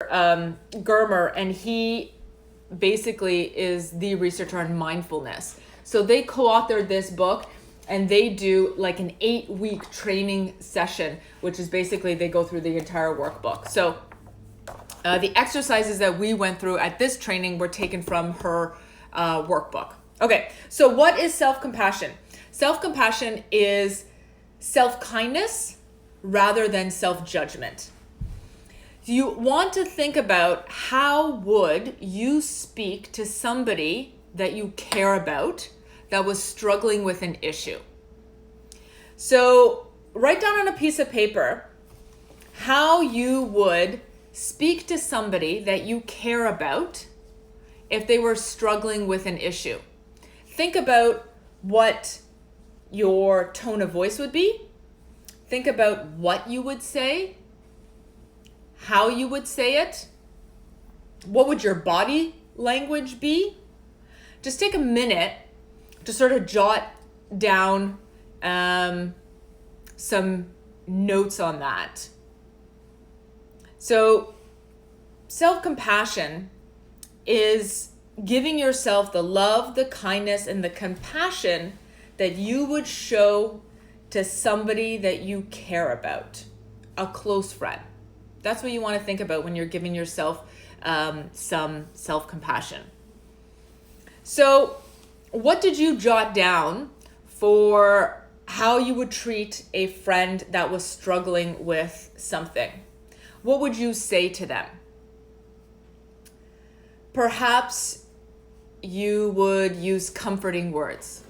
Dr. Germer, and he basically is the researcher on mindfulness. So they co-authored this book, and they do like an 8-week training session, which is basically they go through the entire workbook. So the exercises that we went through at this training were taken from her workbook. Okay, so what is self-compassion? Self-compassion is self-kindness rather than self-judgment. You want to think about how would you speak to somebody that you care about that was struggling with an issue. So write down on a piece of paper how you would speak to somebody that you care about if they were struggling with an issue. Think about what your tone of voice would be. Think about what you would say, how you would say it. What would your body language be? Just take a minute to sort of jot down some notes on that. So self-compassion is giving yourself the love, the kindness, and the compassion that you would show to somebody that you care about, a close friend. That's what you want to think about when you're giving yourself some self-compassion. So what did you jot down for how you would treat a friend that was struggling with something? What would you say to them? Perhaps you would use comforting words.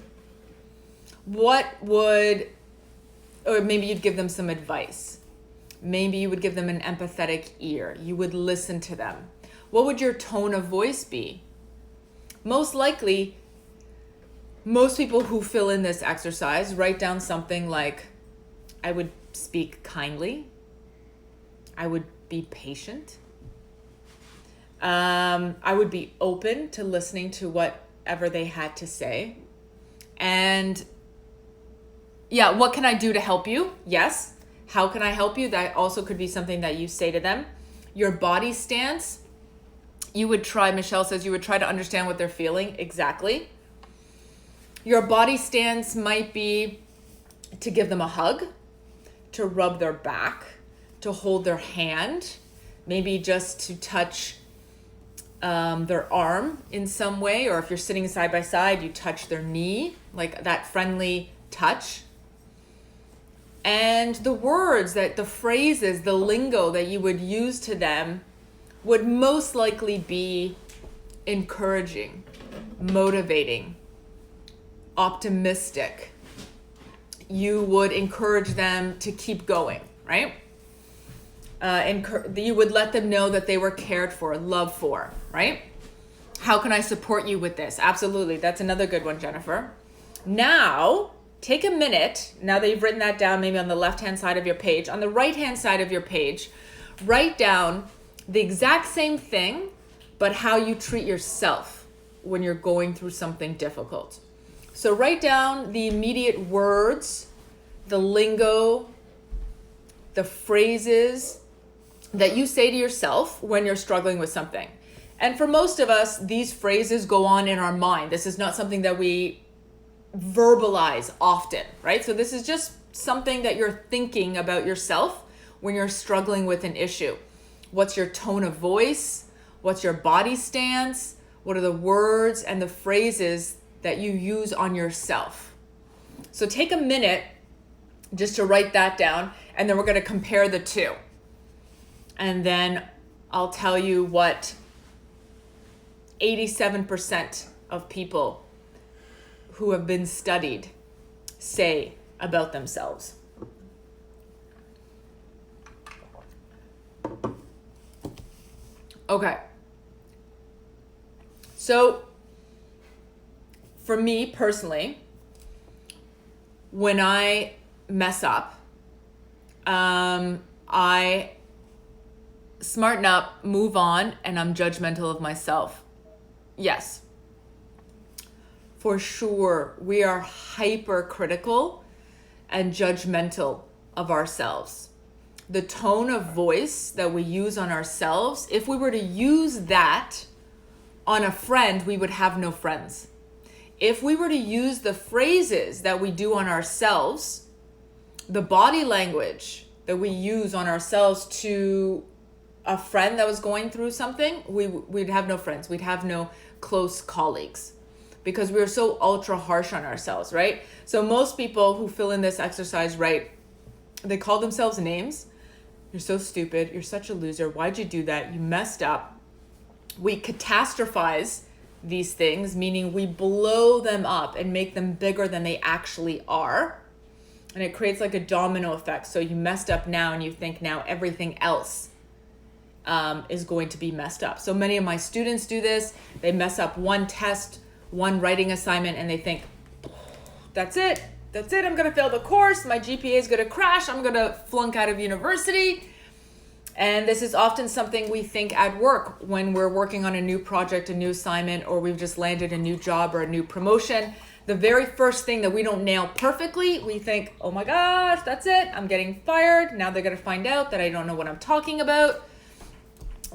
Or maybe you'd give them some advice. Maybe you would give them an empathetic ear. You would listen to them. What would your tone of voice be? Most likely, most people who fill in this exercise write down something like, I would speak kindly. I would be patient. I would be open to listening to whatever they had to say. And yeah, what can I do to help you? Yes. How can I help you? That also could be something that you say to them. Your body stance, Michelle says, you would try to understand what they're feeling. Exactly. Your body stance might be to give them a hug, to rub their back, to hold their hand, maybe just to touch their arm in some way, or if you're sitting side by side, you touch their knee, like that friendly touch. And the words, the phrases, the lingo that you would use to them would most likely be encouraging, motivating, optimistic. You would encourage them to keep going, right? You would let them know that they were cared for, loved for, right? How can I support you with this? Absolutely. That's another good one, Jennifer. Now, take a minute, now that you've written that down, maybe on the left-hand side of your page, on the right-hand side of your page, write down the exact same thing, but how you treat yourself when you're going through something difficult. So write down the immediate words, the lingo, the phrases that you say to yourself when you're struggling with something. And for most of us, these phrases go on in our mind. This is not something that we verbalize often, right? So this is just something that you're thinking about yourself when you're struggling with an issue. What's your tone of voice? What's your body stance? What are the words and the phrases that you use on yourself? So take a minute just to write that down, and then we're going to compare the two. And then I'll tell you what 87% of people who have been studied say about themselves. Okay. So for me personally, when I mess up, I smarten up, move on, and I'm judgmental of myself. Yes. For sure, we are hypercritical and judgmental of ourselves. the tone of voice that we use on ourselves, if we were to use that on a friend, we would have no friends. If we were to use the phrases that we do on ourselves, the body language that we use on ourselves to a friend that was going through something, we'd have no friends. We'd have no close colleagues because we're so ultra harsh on ourselves, right? So most people who fill in this exercise, right, they call themselves names. You're so stupid. You're such a loser. Why'd you do that? You messed up. We catastrophize these things, meaning we blow them up and make them bigger than they actually are. And it creates like a domino effect. So you messed up now and you think now everything else is going to be messed up. So many of my students do this. They mess up one test, one writing assignment, and they think, that's it. That's it. I'm going to fail the course. My GPA is going to crash. I'm going to flunk out of university. And this is often something we think at work when we're working on a new project, a new assignment, or we've just landed a new job or a new promotion. The very first thing that we don't nail perfectly, we think, oh my gosh, that's it. I'm getting fired. Now they're going to find out that I don't know what I'm talking about.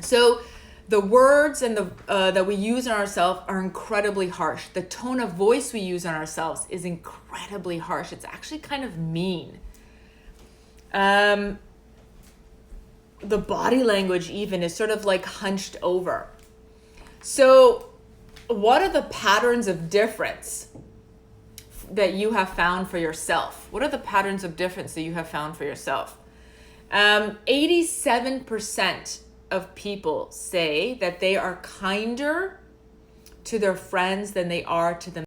So the words and that we use on ourselves are incredibly harsh. The tone of voice we use on ourselves is incredibly harsh. It's actually kind of mean. The body language even is sort of like hunched over. So what are the patterns of difference that you have found for yourself? What are the patterns of difference that you have found for yourself? 87% of people say that they are kinder to their friends than they are to themselves.